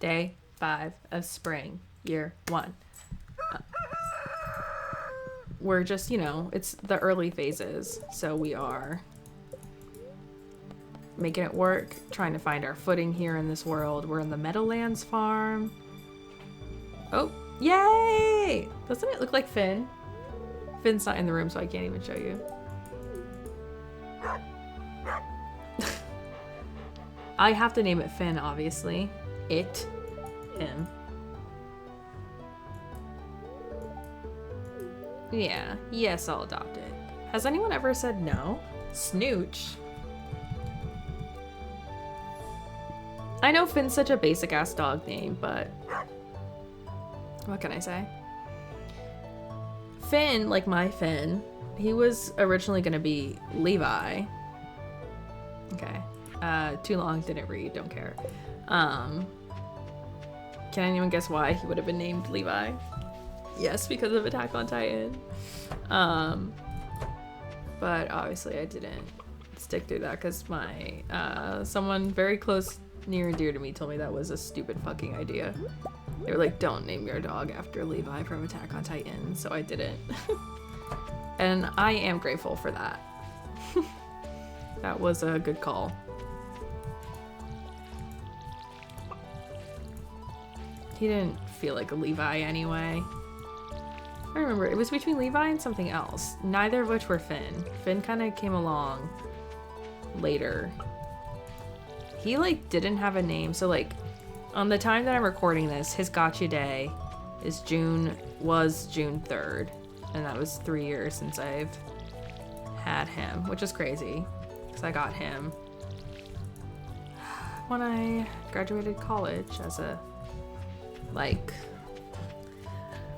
Day 5 of spring, year 1. We're just, you know, it's the early phases, so we are making it work, trying to find our footing here in this world. We're in the Meadowlands farm. Oh, yay! Doesn't it look like Finn? Finn's not in the room, so I can't even show you. I have to name it Finn, obviously. It. Him. Yeah, yes, I'll adopt it. Has anyone ever said no? Snooch. I know Finn's such a basic ass dog name, but what can I say? Finn, like my Finn, he was originally gonna be Levi. Okay. Too long, didn't read, don't care. Can anyone guess why he would have been named Levi? Yes, because of Attack on Titan. But obviously I didn't stick through that because my someone very close, near and dear to me told me that was a stupid fucking idea. They were like, don't name your dog after Levi from Attack on Titan, so I didn't. And I am grateful for that. That was a good call. He didn't feel like a Levi anyway. I remember, it was between Levi and something else. Neither of which were Finn. Finn kind of came along later. He, like, didn't have a name. So, like, on the time that I'm recording this, his gotcha day was June 3rd. And that was 3 years since I've had him, which is crazy. Because I got him when I graduated college as a, like...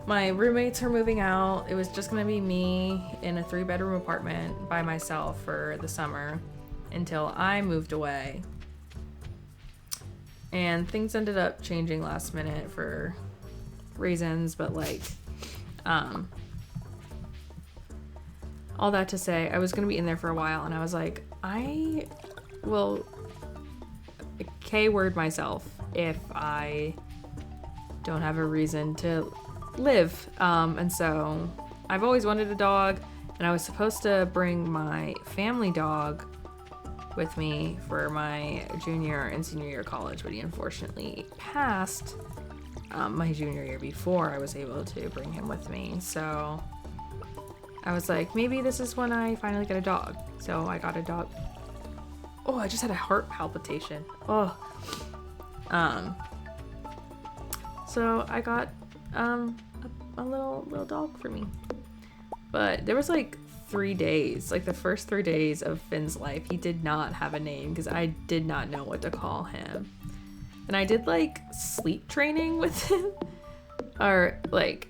My roommates are moving out. It was just gonna be me in a 3-bedroom apartment by myself for the summer until I moved away. And things ended up changing last minute for reasons, but like, all that to say, I was gonna be in there for a while and I was like, I will K-word myself if I don't have a reason to live. And so I've always wanted a dog, and I was supposed to bring my family dog with me for my junior and senior year of college, but he unfortunately passed my junior year before I was able to bring him with me. So I was like, maybe this is when I finally get a dog. So I got a dog. Oh, I just had a heart palpitation. Oh. So I got a little dog for me. But there was like 3 days, like the first 3 days of Finn's life, he did not have a name because I did not know what to call him. And I did like sleep training with him, or like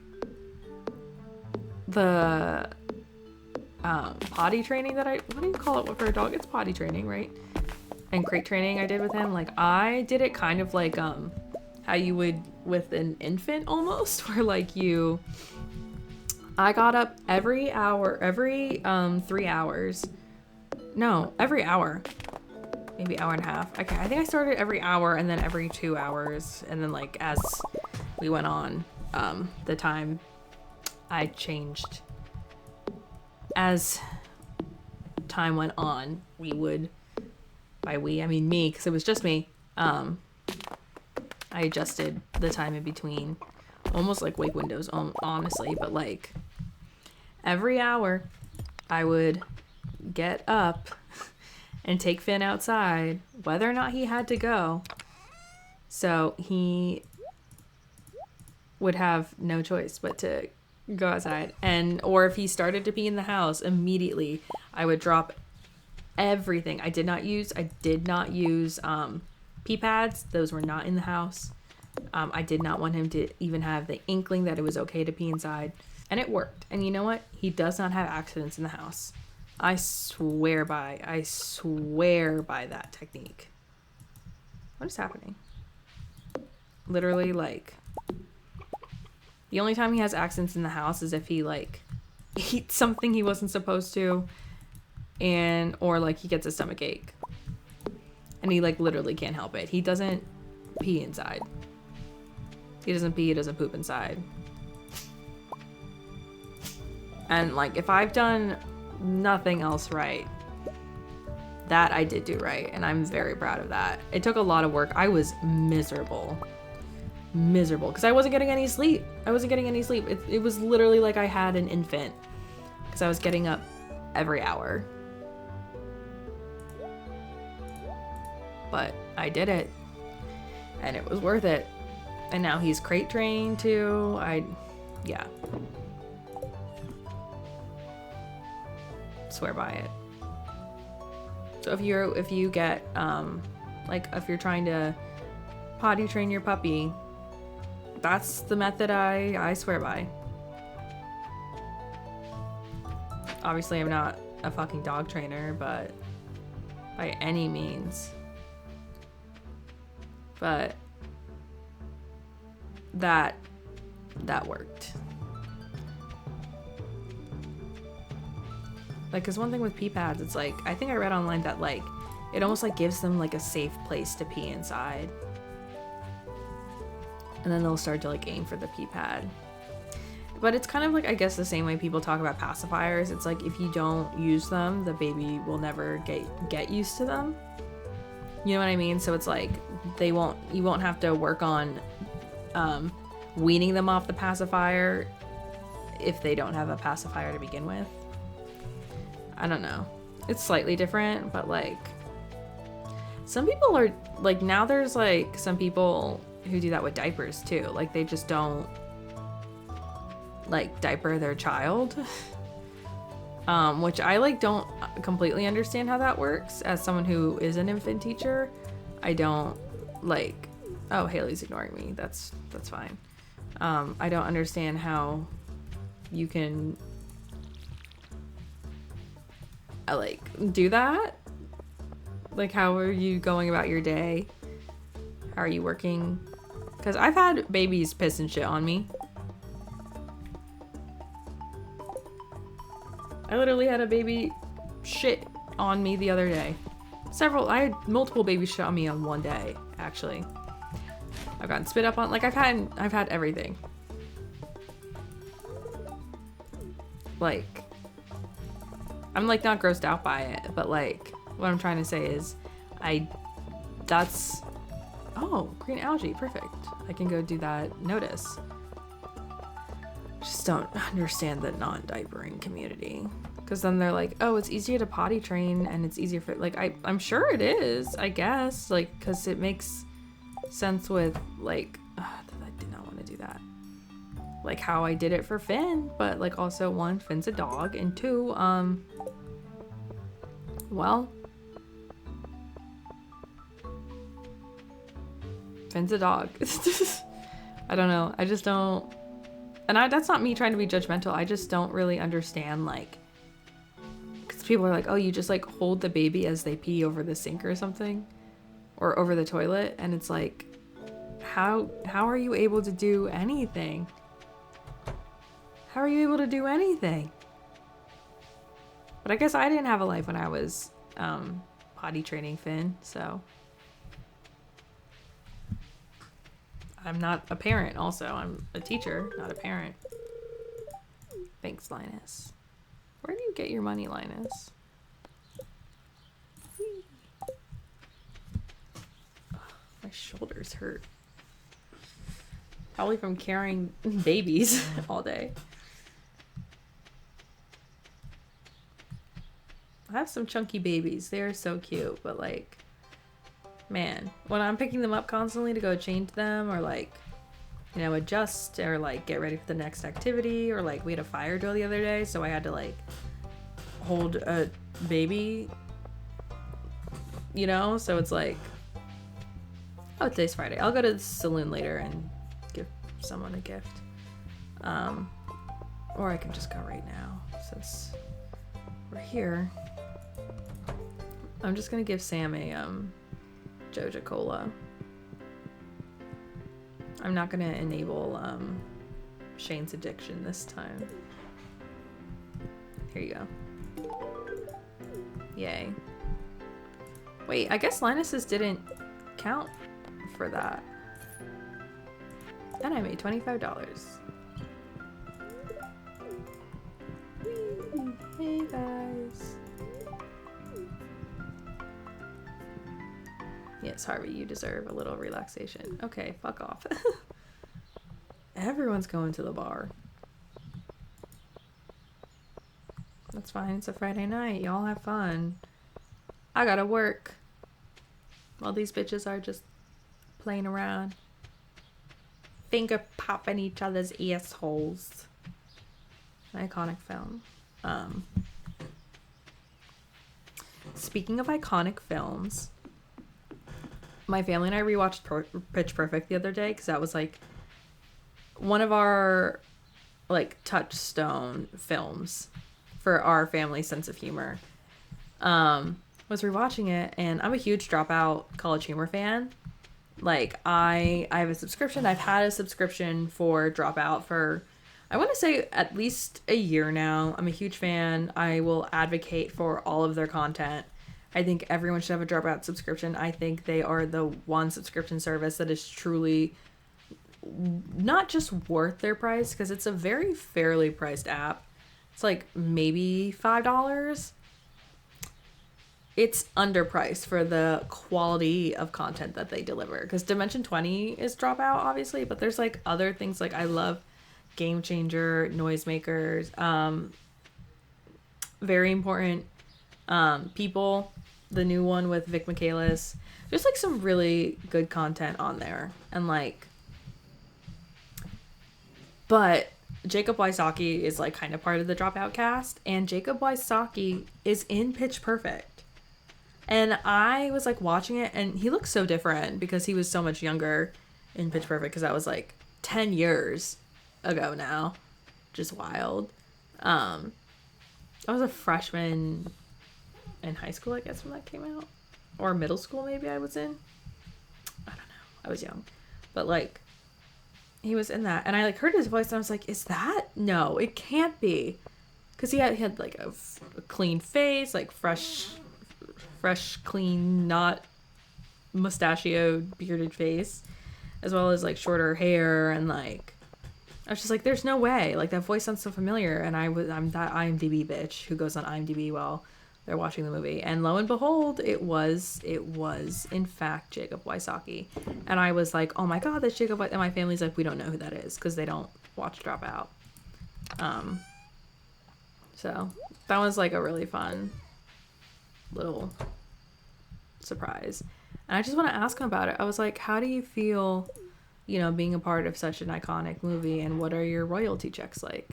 the potty training that what do you call it for a dog? It's potty training, right? And crate training I did with him. Like I did it kind of like how you would with an infant almost, where like I got up every hour, every 3 hours. No, every hour. Maybe hour and a half. Okay, I think I started every hour and then every 2 hours. And then like as we went on, the time I changed. As time went on, we would, by we, I mean me, because it was just me, I adjusted the time in between, almost like wake windows, honestly, but like every hour I would get up and take Finn outside, whether or not he had to go. So he would have no choice but to go outside. And or if he started to pee in the house, immediately I would drop everything. I did not use pee pads. Those were not in the house. I did not want him to even have the inkling that it was okay to pee inside. And it worked. And you know what? He does not have accidents in the house. I swear by that technique. What is happening? Literally, like, the only time he has accidents in the house is if he, like, eats something he wasn't supposed to, or, like, he gets a stomach ache. And he, like, literally can't help it. He doesn't pee inside. He doesn't pee, he doesn't poop inside. And like, if I've done nothing else right, that I did do right, and I'm very proud of that. It took a lot of work. I was miserable, because I wasn't getting any sleep. It was literally like I had an infant, because I was getting up every hour. But I did it, and it was worth it. And now he's crate trained too. Yeah. Swear by it. So if you get like if you're trying to potty train your puppy, that's the method I swear by. Obviously I'm not a fucking dog trainer, but by any means. But that worked. Like, cause one thing with pee pads, it's like, I think I read online that like, it almost like gives them like a safe place to pee inside. And then they'll start to like aim for the pee pad. But it's kind of like, I guess the same way people talk about pacifiers. It's like, if you don't use them, the baby will never get used to them. You know what I mean? So it's like, you won't have to work on weaning them off the pacifier if they don't have a pacifier to begin with. I don't know. It's slightly different, but like some people are like, now there's like some people who do that with diapers too. Like they just don't like diaper their child. Which I like don't completely understand how that works. As someone who is an infant teacher, I don't like, oh, Haley's ignoring me. That's fine. I don't understand how you can like do that. Like, how are you going about your day? How are you working? Because I've had babies piss and shit on me. I literally had a baby shit on me the other day. I had multiple babies shit on me on one day, actually. I've gotten spit up on, like I've had everything. Like, I'm like not grossed out by it, but like what I'm trying to say is oh, green algae, perfect. I can go do that. Notice. Just don't understand the non-diapering community, because then they're like, oh, it's easier to potty train and it's easier for, like, I'm sure it is, I guess, like, because it makes sense with like I did not want to do that, like how I did it for Finn, but like also, one, Finn's a dog, and two, well, Finn's a dog. I don't know, I just don't. And that's not me trying to be judgmental. I just don't really understand, like, because people are like, oh, you just like hold the baby as they pee over the sink or something, or over the toilet, and it's like, how are you able to do anything? How are you able to do anything? But I guess I didn't have a life when I was potty training Finn, so I'm not a parent also. I'm a teacher, not a parent. Thanks, Linus. Where do you get your money, Linus? Whee. Oh, my shoulders hurt. Probably from carrying babies all day. I have some chunky babies. They are so cute, but like, man, when I'm picking them up constantly to go change them, or like, you know, adjust, or like get ready for the next activity, or like we had a fire drill the other day, so I had to like hold a baby, you know, so it's like, oh, today's Friday. I'll go to the saloon later and give someone a gift. Or I can just go right now since we're here. I'm just gonna give Sam a Joja Cola. I'm not gonna enable Shane's addiction this time. Here you go. Yay. Wait, I guess Linus's didn't count for that. And I made $25. Whee! Hey guys. Yes, Harvey, you deserve a little relaxation. Okay, fuck off. Everyone's going to the bar. That's fine. It's a Friday night. Y'all have fun. I gotta work. While these bitches are just playing around. Finger popping each other's assholes. An iconic film. Speaking of iconic films, my family and I rewatched Pitch Perfect the other day because that was like one of our like touchstone films for our family sense of humor. Was rewatching it, and I'm a huge Dropout College Humor fan. Like I have a subscription. I've had a subscription for Dropout for I want to say at least a year now. I'm a huge fan. I will advocate for all of their content. I think everyone should have a Dropout subscription. I think they are the one subscription service that is truly not just worth their price, because it's a very fairly priced app. It's like maybe $5. It's underpriced for the quality of content that they deliver. Because Dimension 20 is Dropout, obviously, but there's like other things like I love Game Changer, Noisemakers, very important People, the new one with Vic Michaelis. There's like some really good content on there. And like, but Jacob Wysocki is like kind of part of the Dropout cast, and Jacob Wysocki is in Pitch Perfect. And I was like watching it, and he looks so different because he was so much younger in Pitch Perfect, because that was like 10 years ago now. Just wild. I was a freshman in high school, I guess, when that came out. Or middle school, maybe I was in. I don't know. I was young. But like, he was in that. And I like heard his voice, and I was like, is that? No, it can't be. Because he had like a clean face, like fresh, clean, not mustachioed, bearded face. As well as like shorter hair, and like, I was just like, there's no way. Like, that voice sounds so familiar. And I'm that IMDb bitch who goes on IMDb while they're watching the movie. And lo and behold, it was in fact Jacob Wysocki. And I was like, oh my God, that's Jacob. And my family's like, we don't know who that is, because they don't watch Dropout. So that was like a really fun little surprise. And I just want to ask him about it. I was like, how do you feel, you know, being a part of such an iconic movie, and what are your royalty checks like?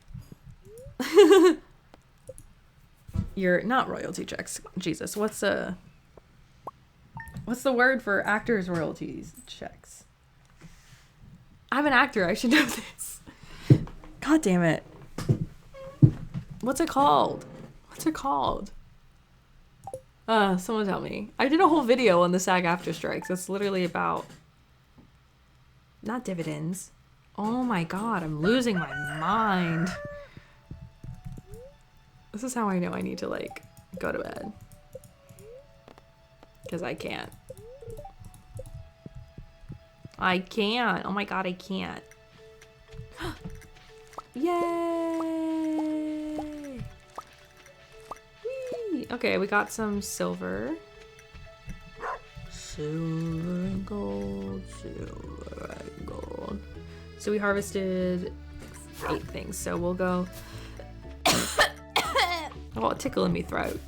You're not royalty checks. Jesus, what's the word for actors' royalties checks? I'm an actor. I should know this. God damn it. What's it called? Someone tell me. I did a whole video on the SAG-AFTRA strikes. It's literally about not dividends. Oh my God, I'm losing my mind. This is how I know I need to like go to bed. Because I can't. Oh my God, I can't. Yay! Whee! Okay, we got some silver. Silver and gold. So we harvested 8 things. So we'll go. Oh, a tickle in me throat.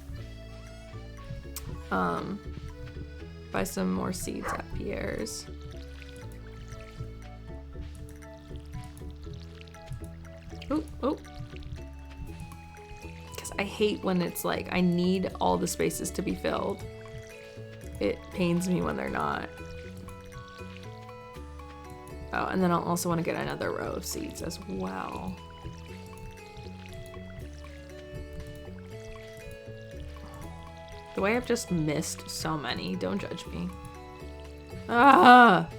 Buy some more seeds at Pierre's. Oh. Because I hate when it's like, I need all the spaces to be filled. It pains me when they're not. Oh, and then I'll also want to get another row of seeds as well. The way I've just missed so many. Don't judge me. Ah!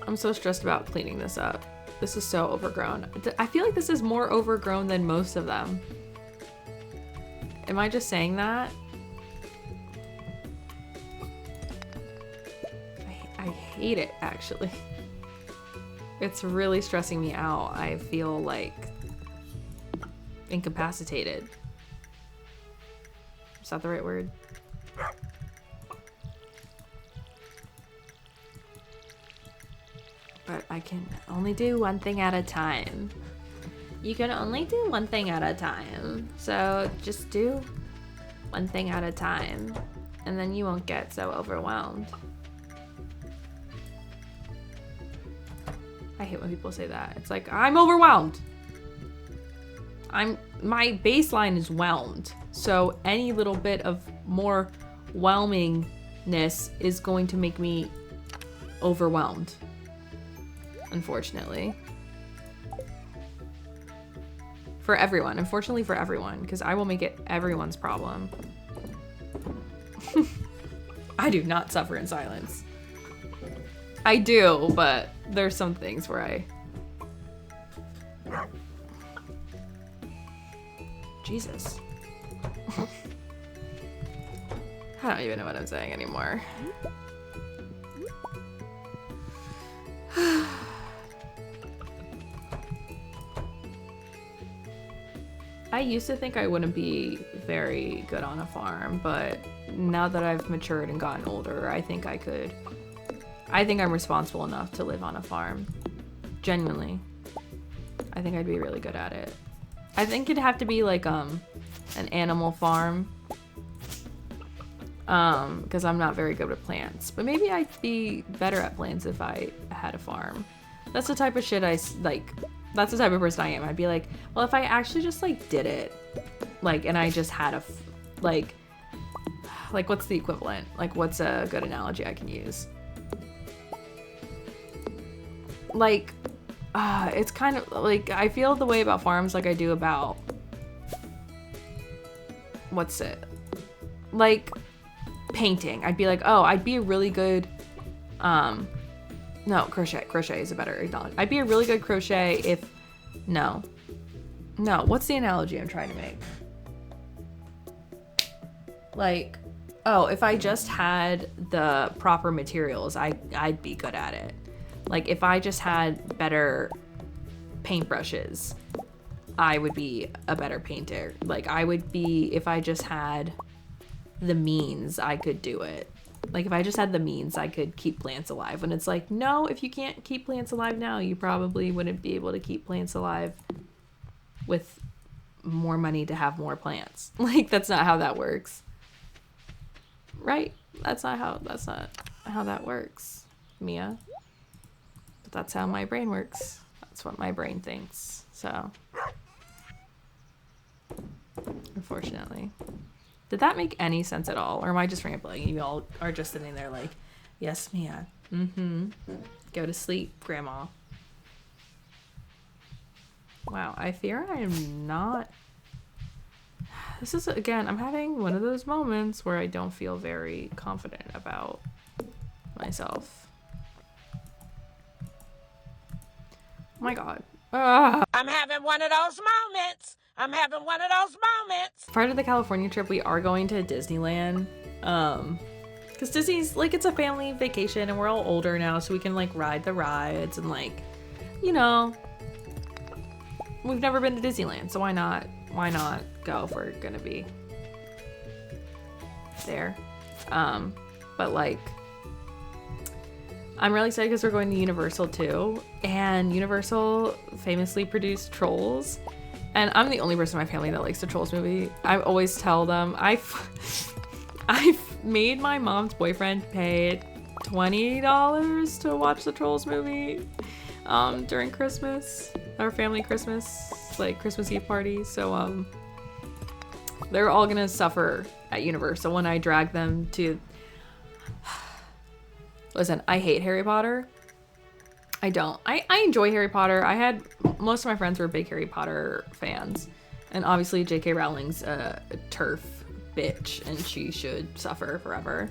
I'm so stressed about cleaning this up. This is so overgrown. I feel like this is more overgrown than most of them. Am I just saying that? I hate it, actually. It's really stressing me out. I feel like incapacitated. Is that the right word? But I can only do one thing at a time. You can only do one thing at a time. So just do one thing at a time, and then you won't get so overwhelmed. I hate when people say that. It's like, I'm overwhelmed. My baseline is whelmed. So any little bit of more whelmingness is going to make me overwhelmed. Unfortunately. For everyone. Unfortunately for everyone. Because I will make it everyone's problem. I do not suffer in silence. I do, but there's some things where I... Jesus. I don't even know what I'm saying anymore. I used to think I wouldn't be very good on a farm, but now that I've matured and gotten older, I think I could. I think I'm responsible enough to live on a farm. Genuinely. I think I'd be really good at it. I think it'd have to be like an animal farm. Because I'm not very good with plants. But maybe I'd be better at plants if I had a farm. That's the type of shit that's the type of person I am. I'd be like, well, if I actually just like did it, like, and I just had like what's the equivalent? Like, what's a good analogy I can use? Like, it's kind of like, I feel the way about farms like I do about, what's it? Like, painting. I'd be like, oh, I'd be a really good, no, crochet. Crochet is a better analogy. I'd be a really good crochet if, no, what's the analogy I'm trying to make? Like, oh, if I just had the proper materials, I'd be good at it. Like, if I just had better paintbrushes, I would be a better painter. Like, I would be, if I just had the means, I could do it. Like, if I just had the means, I could keep plants alive. And it's like, no, if you can't keep plants alive now, you probably wouldn't be able to keep plants alive with more money to have more plants. Like, that's not how that works. Right? That's not how that works, Mia. But that's how my brain works. That's what my brain thinks. So, unfortunately. Did that make any sense at all? Or am I just rambling? You all are just sitting there like, yes, Mia. Mm-hmm. Go to sleep, Grandma. Wow, I fear I am not... This is, again, I'm having one of those moments where I don't feel very confident about myself. Oh my God. I'm having one of those moments. Part of the California trip, we are going to Disneyland. Because Disney's, like, it's a family vacation and we're all older now, so we can, like, ride the rides and, like, you know, we've never been to Disneyland, so why not go if we're gonna be there. But, like, I'm really excited because we're going to Universal too, and Universal famously produced Trolls, and I'm the only person in my family that likes the Trolls movie. I always tell them, I've made my mom's boyfriend pay $20 to watch the Trolls movie during Christmas, our family Christmas, like Christmas Eve party. So they're all gonna suffer at Universal when I drag them to... Listen, I hate Harry Potter. I don't. I enjoy Harry Potter. Most of my friends were big Harry Potter fans. And obviously J.K. Rowling's a turf bitch and she should suffer forever.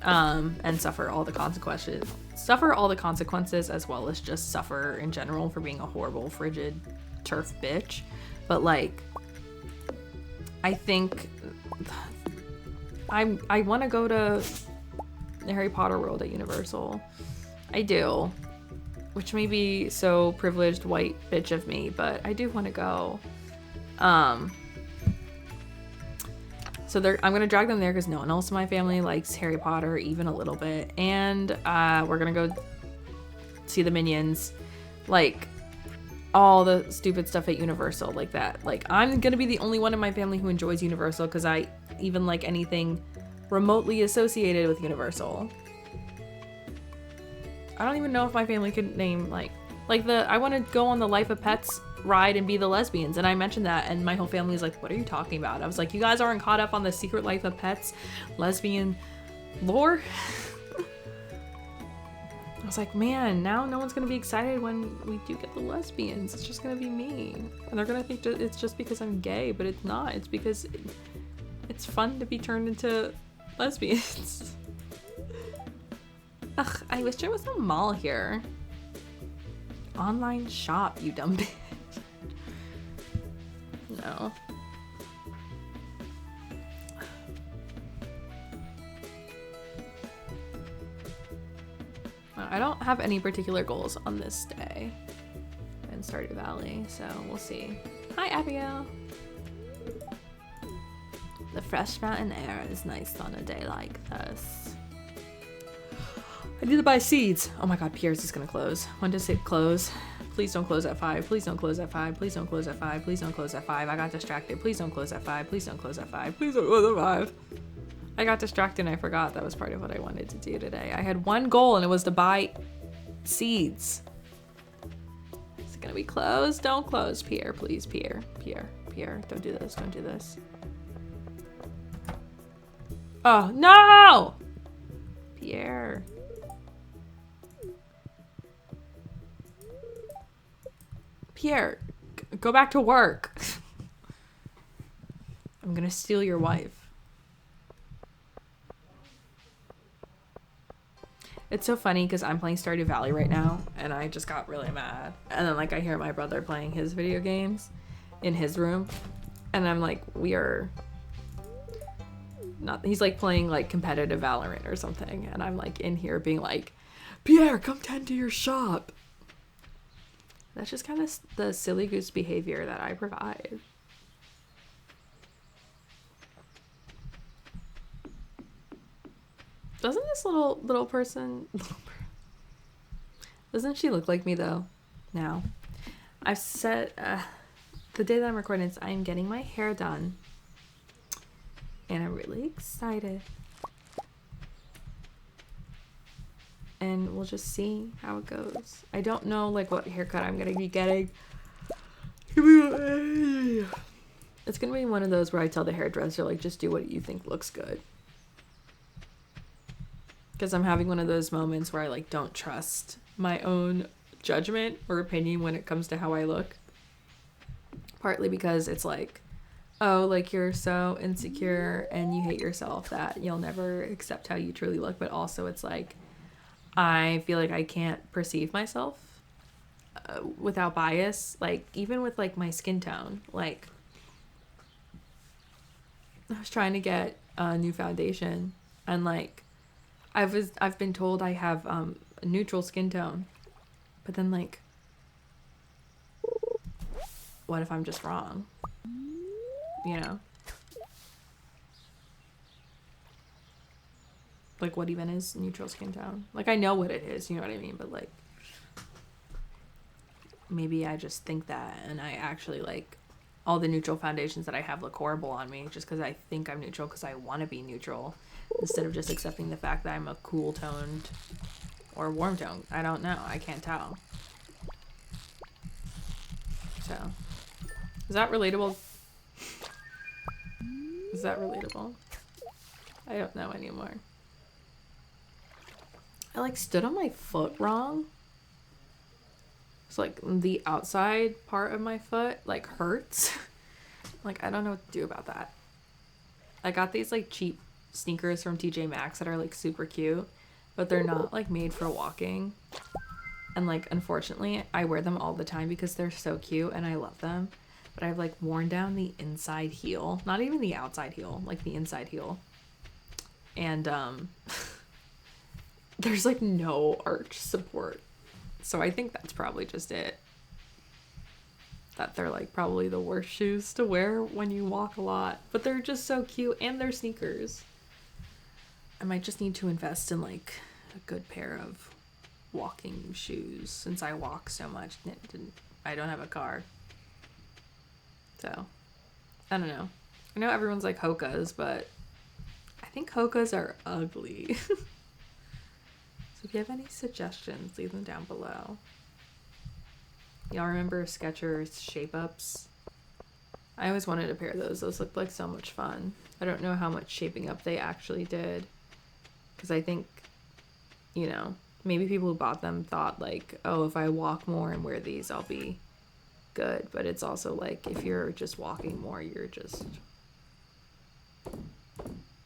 And suffer all the consequences. Suffer all the consequences as well as just suffer in general for being a horrible, frigid turf bitch. But, like, I think I want to go to the Harry Potter world at Universal. I do. Which may be so privileged white bitch of me, but I do want to go. So I'm gonna drag them there because no one else in my family likes Harry Potter even a little bit. And we're gonna go see the Minions. Like, all the stupid stuff at Universal like that. Like, I'm gonna be the only one in my family who enjoys Universal because I even like anything remotely associated with Universal. I don't even know if my family could name like I want to go on the Life of Pets ride and be the lesbians, and I mentioned that and my whole family was like, what are you talking about? I was like, you guys aren't caught up on the Secret Life of Pets lesbian lore? I was like, man, now no one's gonna be excited when we do get the lesbians. It's just gonna be me, and they're gonna think it's just because I'm gay, but it's not. It's because it's fun to be turned into lesbians. Ugh, I wish there was a mall here. Online shop, you dumb bitch. No. I don't have any particular goals on this day in Stardew Valley, so we'll see. Hi, Abigail. The fresh mountain air is nice on a day like this. I need to buy seeds. Oh my god, Pierre's is gonna close. When does it close? Please don't close at 5. Please don't close at 5. Please don't close at 5. Please don't close at 5. I got distracted. Please don't close at 5. Please don't close at 5. Please don't close at 5. I got distracted and I forgot that was part of what I wanted to do today. I had one goal and it was to buy seeds. Is it gonna be closed? Don't close, Pierre, please, Pierre. Pierre, don't do this, don't do this. Oh, no! Pierre. Pierre, go back to work. I'm gonna steal your wife. It's so funny because I'm playing Stardew Valley right now and I just got really mad. And then like I hear my brother playing his video games in his room and I'm like, we are not, he's like playing like competitive Valorant or something. And I'm like in here being like, Pierre, come tend to your shop. That's just kind of the silly goose behavior that I provide. Doesn't this little person, doesn't she look like me though? Now, I've said the day that I'm recording this, I'm getting my hair done, and I'm really excited. And we'll just see how it goes. I don't know like what haircut I'm gonna be getting. It's gonna be one of those where I tell the hairdresser like, just do what you think looks good. Because I'm having one of those moments where I like don't trust my own judgment or opinion when it comes to how I look. Partly because it's like, oh, like you're so insecure and you hate yourself that you'll never accept how you truly look. But also it's like, I feel like I can't perceive myself without bias. Like even with like my skin tone, like I was trying to get a new foundation and like, I've been told I have a neutral skin tone, but then like, what if I'm just wrong? You know? Like what even is neutral skin tone? Like I know what it is, you know what I mean? But like, maybe I just think that and I actually like all the neutral foundations that I have look horrible on me just because I think I'm neutral because I want to be neutral. Instead of just accepting the fact that I'm a cool toned or warm toned. I don't know. I can't tell. So, is that relatable? Is that relatable? I don't know anymore. I like stood on my foot wrong. It's like the outside part of my foot like hurts. Like I don't know what to do about that. I got these like cheap sneakers from TJ Maxx that are like super cute, but they're not like made for walking. And like unfortunately I wear them all the time because they're so cute and I love them. But I've like worn down the inside heel, not even the outside heel, like the inside heel. And there's like no arch support. So I think that's probably just it. That they're like probably the worst shoes to wear when you walk a lot. But they're just so cute, and they're sneakers. I might just need to invest in like a good pair of walking shoes since I walk so much. I don't have a car. So, I don't know. I know everyone's like Hoka's, but I think Hoka's are ugly. So if you have any suggestions, leave them down below. Y'all remember Skechers Shape Ups? I always wanted a pair of those. Those looked like so much fun. I don't know how much shaping up they actually did. Because I think, you know, maybe people who bought them thought like, oh, if I walk more and wear these, I'll be good. But it's also like, if you're just walking more, you're just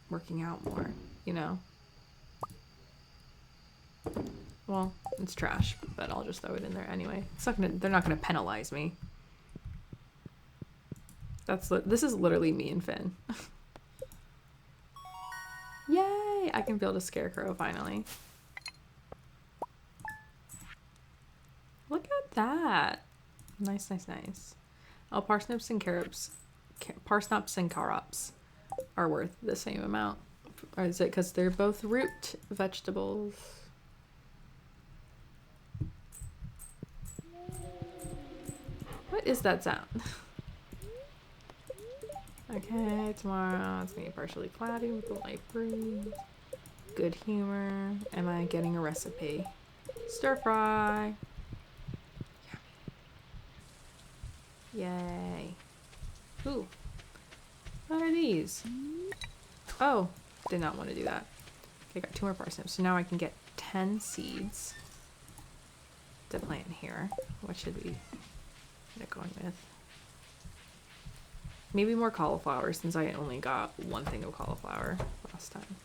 working out more, you know? Well, it's trash, but I'll just throw it in there anyway. It's not gonna, they're not gonna penalize me. This is literally me and Finn. Yay! I can build a scarecrow finally. Look at that. Nice, nice, nice. Oh, parsnips and carrots are worth the same amount. Or is it because they're both root vegetables? What is that sound? Okay, tomorrow it's gonna be partially cloudy with a light breeze. Good humor. Am I getting a recipe? Stir fry. Yummy. Yay. Ooh. What are these? Oh, did not want to do that. Okay, got 2 more parsnips. So now I can get 10 seeds to plant here. What should we get going with? Maybe more cauliflower since I only got 1 thing of cauliflower last time.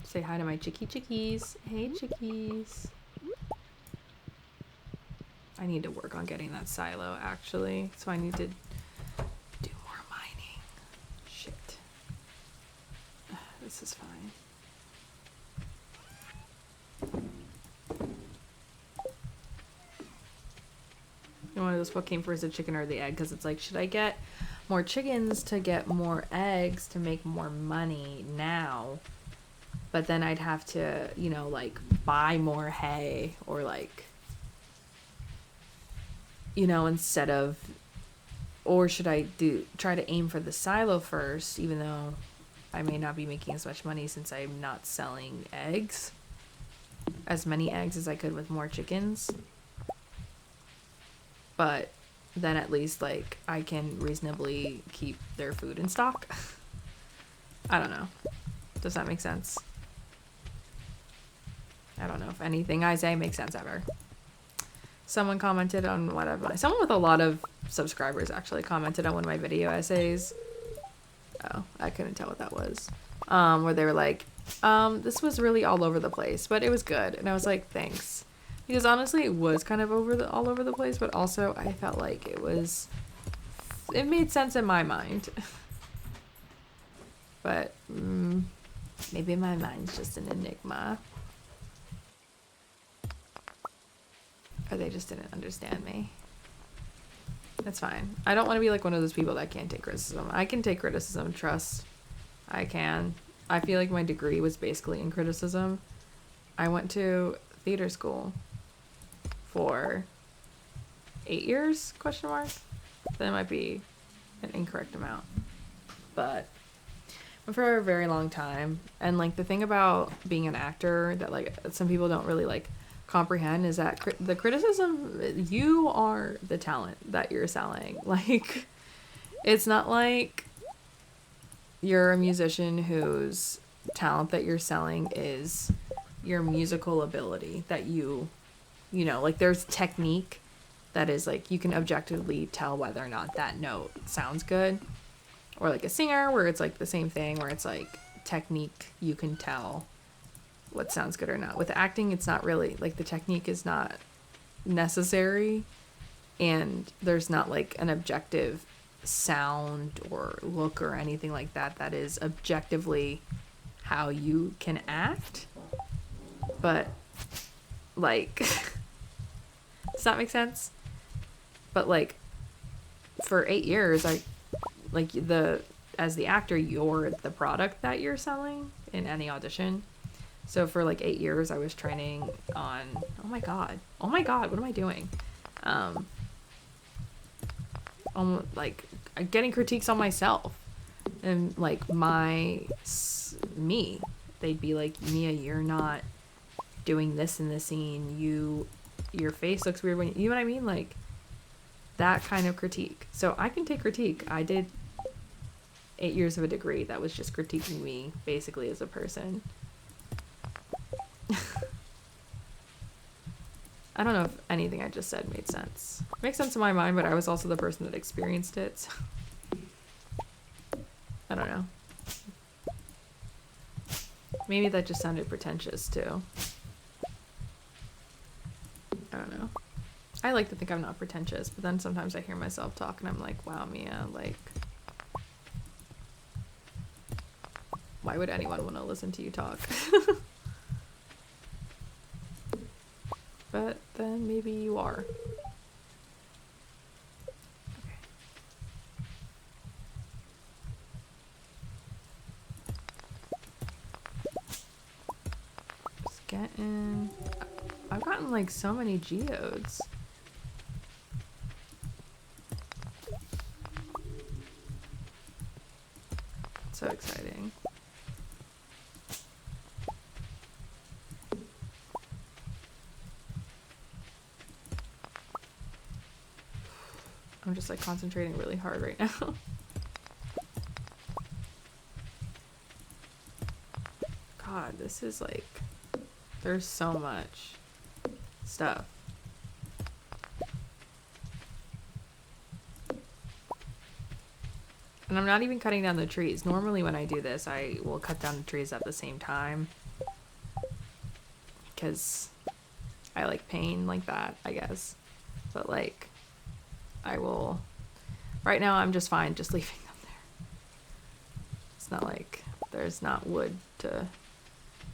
Say hi to my chickies. Hey, chickies. I need to work on getting that silo, actually. So I need to do more mining. Shit. This is fine. One of those, what came first, the chicken or the egg? Because it's like, should I get more chickens to get more eggs to make more money now? But then I'd have to, you know, like buy more hay or like, you know, instead of, or should I try to aim for the silo first, even though I may not be making as much money since I'm not selling eggs, as many eggs as I could with more chickens. But then at least like I can reasonably keep their food in stock. I don't know. Does that make sense? I don't know if anything I say makes sense ever. Someone commented on one of my, someone with a lot of subscribers actually commented on one of my video essays. Oh, I couldn't tell what that was. Where they were like, this was really all over the place, but it was good. And I was like, thanks. Because honestly, it was kind of all over the place, but also I felt like it made sense in my mind. But maybe my mind's just an enigma. Or they just didn't understand me. That's fine. I don't want to be like one of those people that can't take criticism. I can take criticism, trust. I can. I feel like my degree was basically in criticism. I went to theater school for 8 years, question mark. That might be an incorrect amount. But for a very long time. And like the thing about being an actor that like some people don't really like comprehend is that the criticism, you are the talent that you're selling. Like, it's not like you're a musician whose talent that you're selling is your musical ability that you know, like there's technique that is like you can objectively tell whether or not that note sounds good, or like a singer where it's like the same thing where it's like technique, you can tell what sounds good or not. With acting, it's not really like the technique is not necessary, and there's not like an objective sound or look or anything like that that is objectively how you can act, but like does that make sense? But like for 8 years I like as the actor, you're the product that you're selling in any audition. So for like 8 years I was training on oh my god, what am I doing? Like getting critiques on myself and like me. They'd be like, Mia, you're not doing this in the scene. Your face looks weird when you know what I mean? Like that kind of critique. So I can take critique. I did 8 years of a degree that was just critiquing me basically as a person. I don't know if anything I just said made sense. It makes sense in my mind, but I was also the person that experienced it. So. I don't know. Maybe that just sounded pretentious too. I don't know. I like to think I'm not pretentious, but then sometimes I hear myself talk and I'm like, wow, Mia, like, why would anyone want to listen to you talk? But then maybe you are. Okay. Just getting... I've gotten like so many geodes. So exciting. I'm just like concentrating really hard right now. God, this is like, there's so much stuff. And I'm not even cutting down the trees. Normally when I do this, I will cut down the trees at the same time. Because I like pain like that, I guess. But like, I will... Right now I'm just fine just leaving them there. It's not like there's not wood to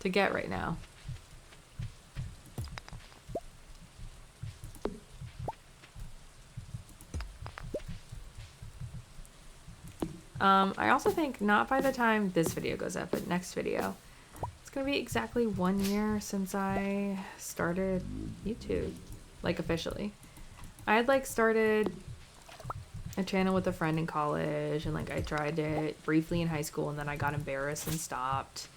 get right now. I also think not by the time this video goes up, but next video, it's gonna be exactly 1 year since I started YouTube, like officially. I had like started a channel with a friend in college and like I tried it briefly in high school and then I got embarrassed and stopped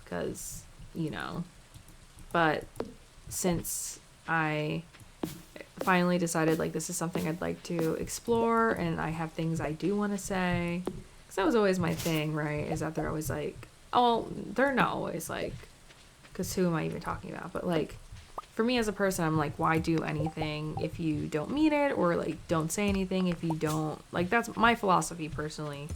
because, you know, but since I finally decided like this is something I'd like to explore and I have things I do want to say, because that was always my thing, right, is that they're always like, oh, they're not always like, because who am I even talking about, but like for me as a person, I'm like, why do anything if you don't mean it, or like don't say anything if you don't, like that's my philosophy personally.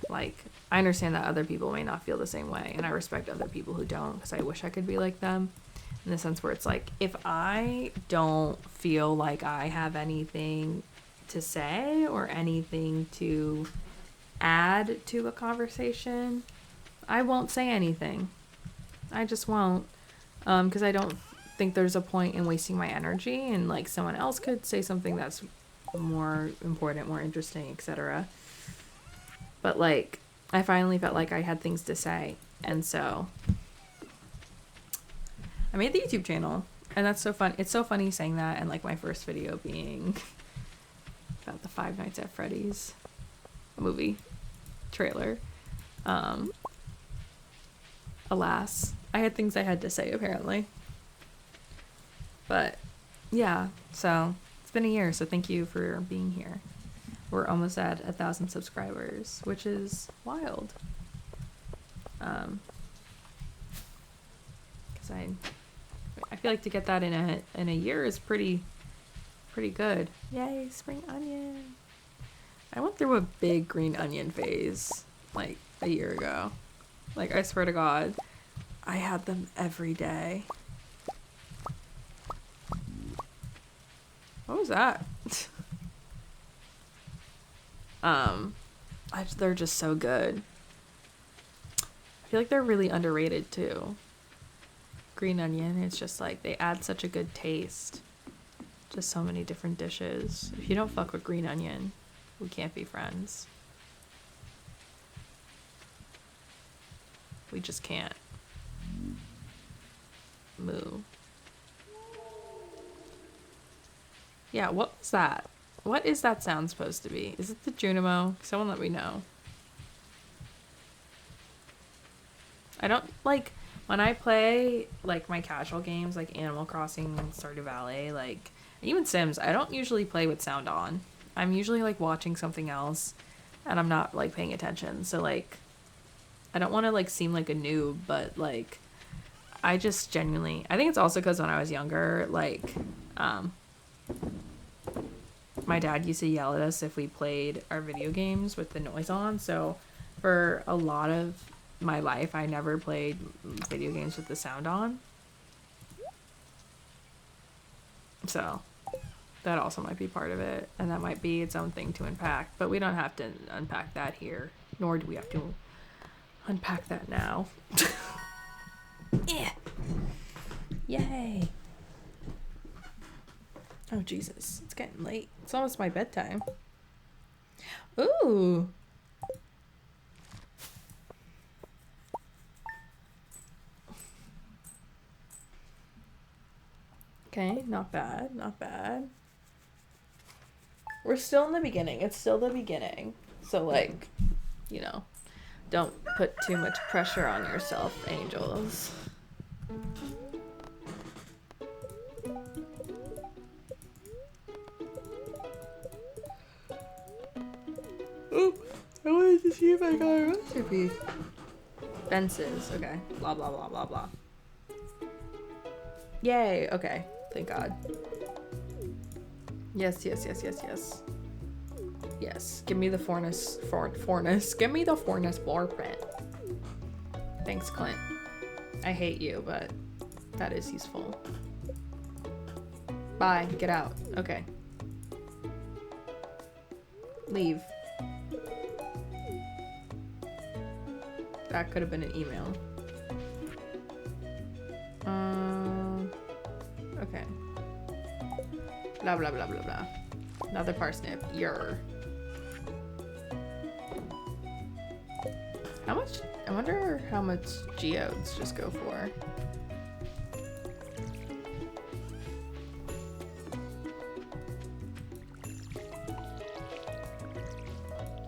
Like I understand that other people may not feel the same way and I respect other people who don't, because I wish I could be like them. In the sense where it's like, if I don't feel like I have anything to say or anything to add to a conversation, I won't say anything. I just won't. Because I don't think there's a point in wasting my energy, and like someone else could say something that's more important, more interesting, etc. But like, I finally felt like I had things to say, and so I made the YouTube channel, and that's so fun. It's so funny saying that, and like my first video being about the Five Nights at Freddy's movie trailer. Alas, I had things I had to say apparently. But yeah, so it's been a year, so thank you for being here. We're almost at 1,000 subscribers, which is wild. Because I feel like to get that in a year is pretty good. Yay, spring onion. I went through a big green onion phase like a year ago. Like I swear to God, I had them every day. What was that? They're just so good. feel like they're really underrated too. Green onion, it's just like they add such a good taste to so many different dishes. If you don't fuck with green onion, we can't be friends. We just can't. Moo. Yeah, what was that? What is that sound supposed to be? Is it the Junimo? Someone let me know. I don't like when I play like my casual games like Animal Crossing and Stardew Valley, like even Sims, I don't usually play with sound on. I'm usually like watching something else and I'm not like paying attention. So like I don't want to like seem like a noob, but like I just genuinely, I think it's also because when I was younger, like my dad used to yell at us if we played our video games with the noise on. So for a lot of my life, I never played video games with the sound on. So that also might be part of it, and that might be its own thing to unpack, but we don't have to unpack that here, nor do we have to unpack that now. Yeah. Yay. Oh Jesus, it's getting late. It's almost my bedtime. Ooh. Okay, not bad, not bad. We're still in the beginning. It's still the beginning. So like, you know, don't put too much pressure on yourself, angels. Oh, I wanted to see if I got a recipe. Fences, okay. Blah, blah, blah, blah, blah. Yay, okay. Thank God. Yes, yes, yes, yes, yes. Yes, give me the Fornus. Give me the Fornus floor print. Thanks, Clint. I hate you, but that is useful. Bye, get out. Okay. Leave. That could have been an email. Okay. Blah, blah, blah, blah, blah. Another parsnip. Yer. How much? I wonder how much geodes just go for.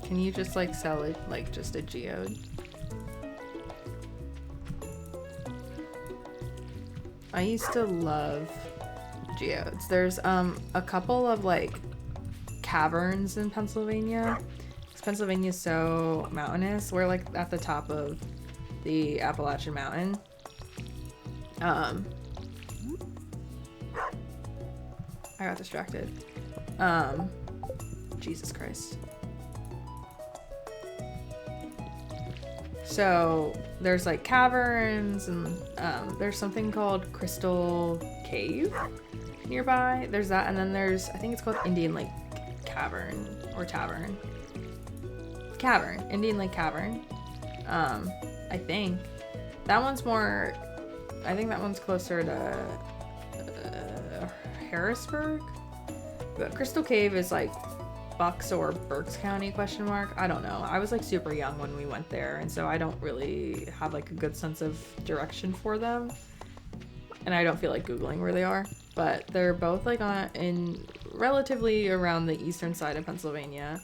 Can you just like sell it like just a geode? I used to love geodes. There's a couple of like caverns in Pennsylvania. Pennsylvania's so mountainous. We're like at the top of the Appalachian Mountain. I got distracted. Jesus Christ. So there's like caverns and there's something called Crystal Cave nearby. There's that, and then there's, I think it's called Indian Lake Cavern or Tavern. Cavern. Indian Lake Cavern. I think. That one's more, I think that one's closer to Harrisburg. But Crystal Cave is like Bucks or Berks County, question mark. I don't know. I was like super young when we went there, and so I don't really have like a good sense of direction for them. And I don't feel like Googling where they are. But they're both like in relatively around the eastern side of Pennsylvania.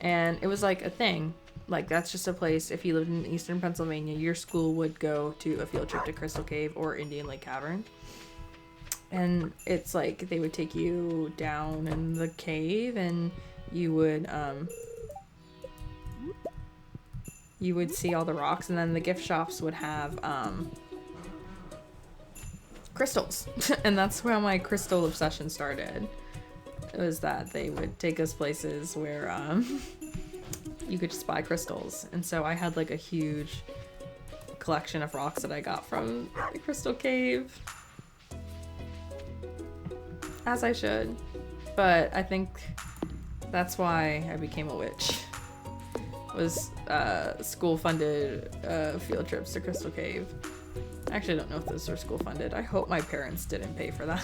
And it was like a thing. Like that's just a place, if you lived in eastern Pennsylvania, your school would go to a field trip to Crystal Cave or Indian Lake Cavern. And it's like they would take you down in the cave and you would see all the rocks, and then the gift shops would have crystals. And that's where my crystal obsession started. It was that they would take us places where you could just buy crystals. And so I had like a huge collection of rocks that I got from the Crystal Cave. As I should. But I think that's why I became a witch. Was school-funded field trips to Crystal Cave. I actually don't know if those were school-funded. I hope my parents didn't pay for that.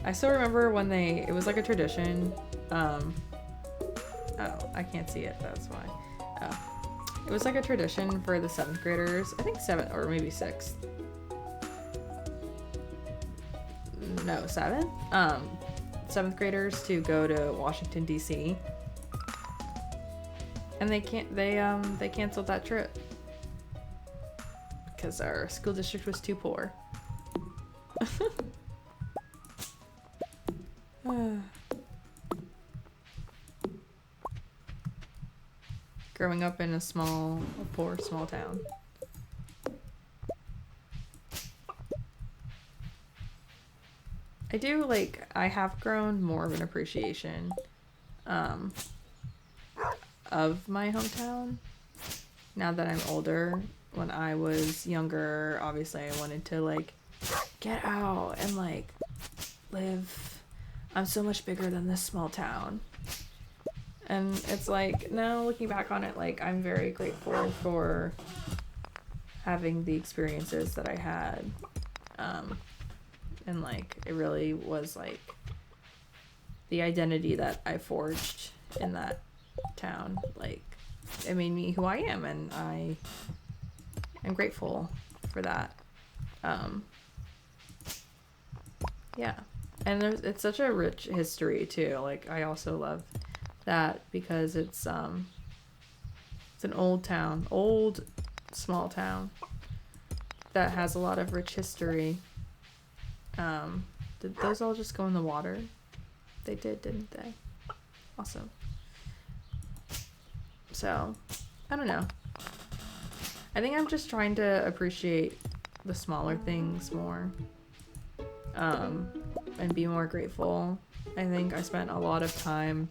I still remember when it was like a tradition. Oh, I can't see it, that's why. Oh. It was like a tradition for the 7th graders. I think 7th or maybe 6th. No, 7th? 7th graders to go to Washington, D.C. And they canceled that trip. Because our school district was too poor. Growing up in a poor small town. I have grown more of an appreciation of my hometown now that I'm older. When I was younger, obviously I wanted to like get out and like live. I'm so much bigger than this small town. And it's like, now looking back on it, like I'm very grateful for having the experiences that I had. And like it really was like the identity that I forged in that town. Like it made me who I am, and I am grateful for that. Yeah. And it's such a rich history too. Like I also love that because it's an old town, old small town that has a lot of rich history. Did those all just go in the water? They did, didn't they? Awesome. So, I don't know. I think I'm just trying to appreciate the smaller things more. And be more grateful. I think I spent a lot of time.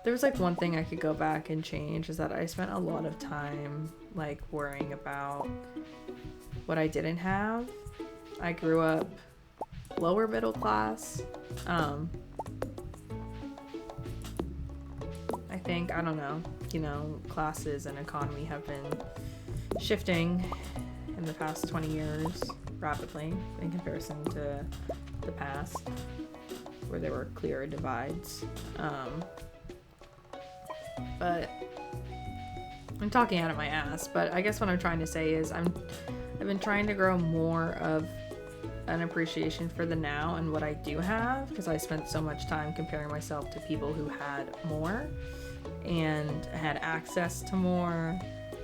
There was like one thing I could go back and change, is that I spent a lot of time like worrying about what I didn't have. I grew up lower middle class. I think, I don't know, classes and economy have been shifting in the past 20 years rapidly in comparison to the past, where there were clearer divides. But I'm talking out of my ass, but I guess what I'm trying to say is I've been trying to grow more of an appreciation for the now and what I do have, because I spent so much time comparing myself to people who had more and had access to more.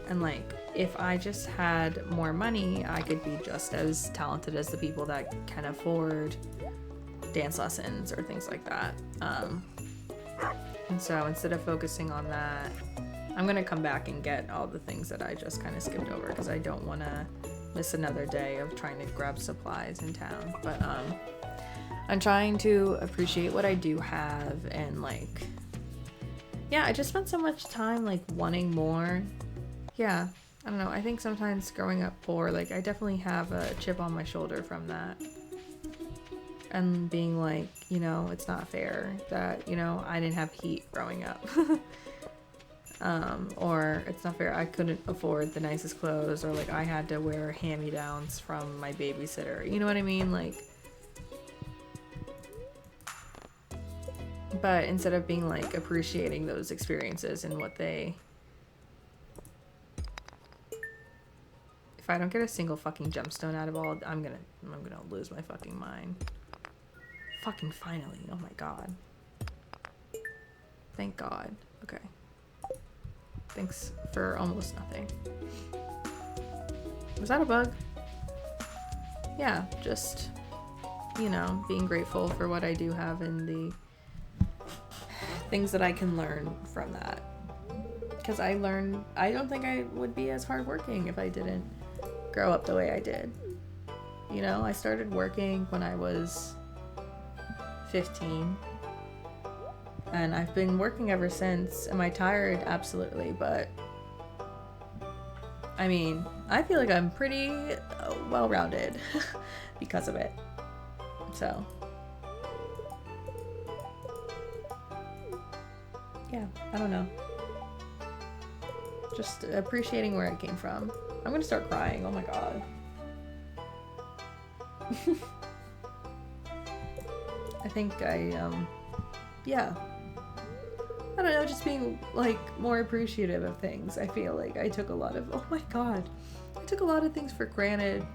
And like, if I just had more money, I could be just as talented as the people that can afford dance lessons or things like that. And so instead of focusing on that, I'm gonna come back and get all the things that I just kind of skipped over, because I don't want to miss another day of trying to grab supplies in town. But I'm trying to appreciate what I do have, and like, yeah, I just spent so much time like wanting more. Yeah, I don't know, I think sometimes growing up poor, like I definitely have a chip on my shoulder from that, and being like, it's not fair that I didn't have heat growing up. Or it's not fair I couldn't afford the nicest clothes, or like I had to wear hand-me-downs from my babysitter, you know what I mean? Like, but instead of being like appreciating those experiences and what they, if I don't get a single fucking gemstone out of all, I'm gonna lose my fucking mind. Fucking finally, oh my god. Thank god. Okay. Thanks for almost nothing. Was that a bug? Yeah, just, being grateful for what I do have and the things that I can learn from that. Because I don't think I would be as hardworking if I didn't grow up the way I did. I started working when I was 15. And I've been working ever since. Am I tired? Absolutely. But I mean, I feel like I'm pretty well-rounded because of it. So yeah, I don't know. Just appreciating where it came from. I'm gonna start crying. Oh my god. I think yeah. I don't know, just being like more appreciative of things. I feel like I took a lot of, oh my god, I took a lot of things for granted.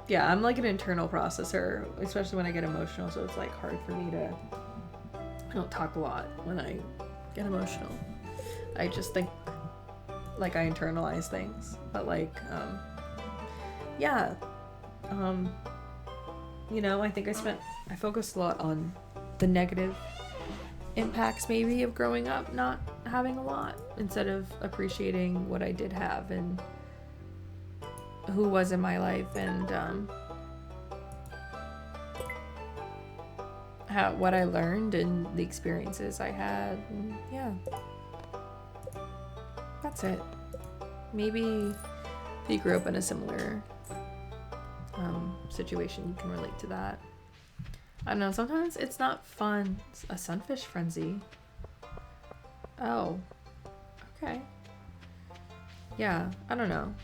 Yeah, I'm like an internal processor, especially when I get emotional, so it's like hard for me to, I don't talk a lot when I get emotional. I just think like I internalize things, but like yeah, you know, I think I focused a lot on the negative impacts maybe of growing up not having a lot, instead of appreciating what I did have and who was in my life, and what I learned and the experiences I had, and yeah, that's it. Maybe if you grew up in a similar situation, you can relate to that. I don't know, sometimes it's not fun. It's a sunfish frenzy. Oh, okay. Yeah, I don't know.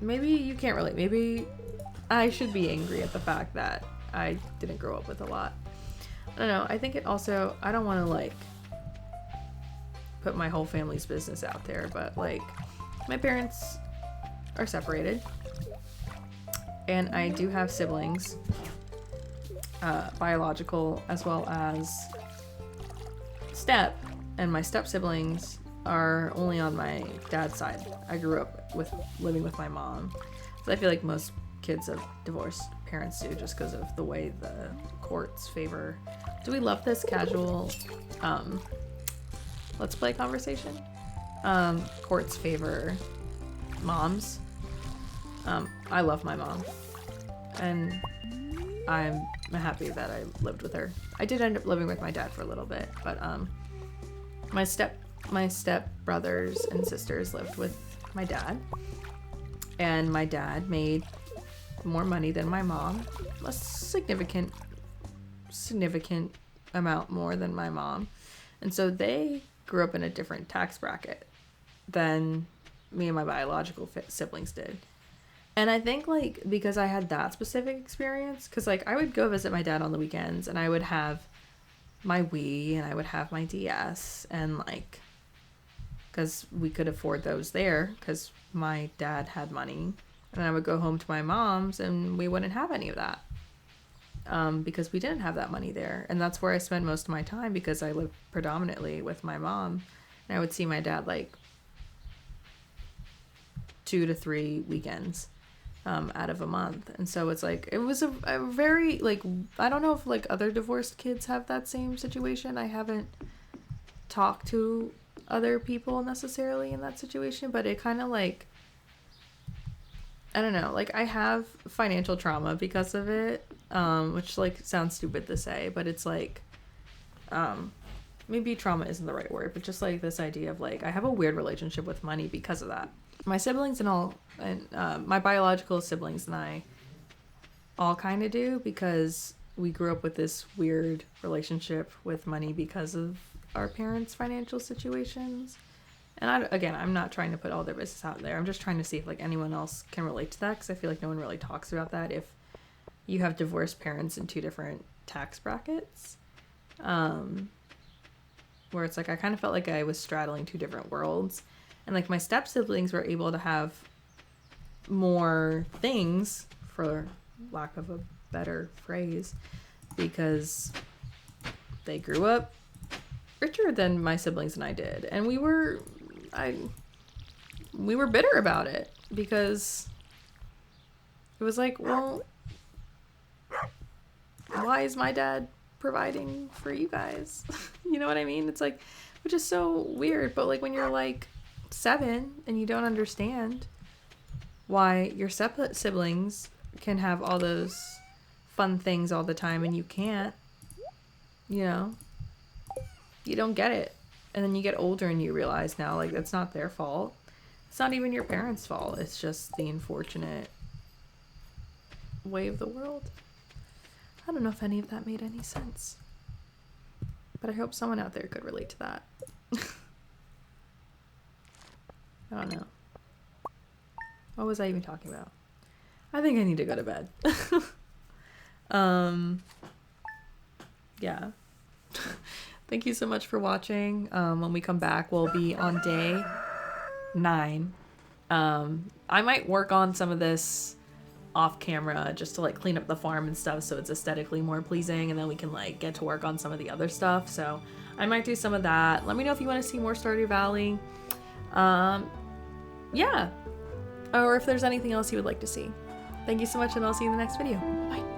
Maybe you can't relate. Maybe I should be angry at the fact that I didn't grow up with a lot. I don't know. I think it also, I don't want to like put my whole family's business out there, but like my parents are separated and I do have siblings, biological as well as step, and my step siblings are only on my dad's side. I grew up living with my mom, so I feel like most kids of divorced parents do, just because of the way the courts favor. Do we love this casual let's play conversation? Courts favor moms. I love my mom, and I'm happy that I lived with her. I did end up living with my dad for a little bit, but my step brothers and sisters lived with my dad, and my dad made more money than my mom, a significant amount more than my mom, and so they grew up in a different tax bracket than me and my biological siblings did. And I think like because I had that specific experience, because like I would go visit my dad on the weekends and I would have my Wii and I would have my DS, and like because we could afford those there because my dad had money, and I would go home to my mom's and we wouldn't have any of that because we didn't have that money there. And that's where I spend most of my time because I live predominantly with my mom, and I would see my dad like 2 to 3 weekends out of a month. And so it's like it was a very like, I don't know if like other divorced kids have that same situation. I haven't talked to other people necessarily in that situation, but it kind of like, I don't know, like I have financial trauma because of it, which like sounds stupid to say, but it's like maybe trauma isn't the right word, but just like this idea of like I have a weird relationship with money because of that. My siblings and my biological siblings and I all kind of do, because we grew up with this weird relationship with money because of our parents' financial situations. And I'm not trying to put all their business out there. I'm just trying to see if like anyone else can relate to that, because I feel like no one really talks about that if you have divorced parents in 2 different tax brackets. Where it's like I kind of felt like I was straddling 2 different worlds. And like my step siblings were able to have more things, for lack of a better phrase, because they grew up richer than my siblings and I did. And we were bitter about it, because it was like, well, why is my dad providing for you guys? You know what I mean? It's like, which is so weird. But like when you're like 7 and you don't understand why your siblings can have all those fun things all the time and you can't, you know, you don't get it. And then you get older and you realize now, like, that's not their fault. It's not even your parents' fault. It's just the unfortunate way of the world. I don't know if any of that made any sense, but I hope someone out there could relate to that. I don't know. What was I even talking about? I think I need to go to bed. Yeah. Thank you so much for watching. When we come back, we'll be on day 9. I might work on some of this off camera just to like clean up the farm and stuff so it's aesthetically more pleasing, and then we can like get to work on some of the other stuff. So I might do some of that. Let me know if you want to see more Stardew Valley. Yeah. Or if there's anything else you would like to see. Thank you so much, and I'll see you in the next video. Bye.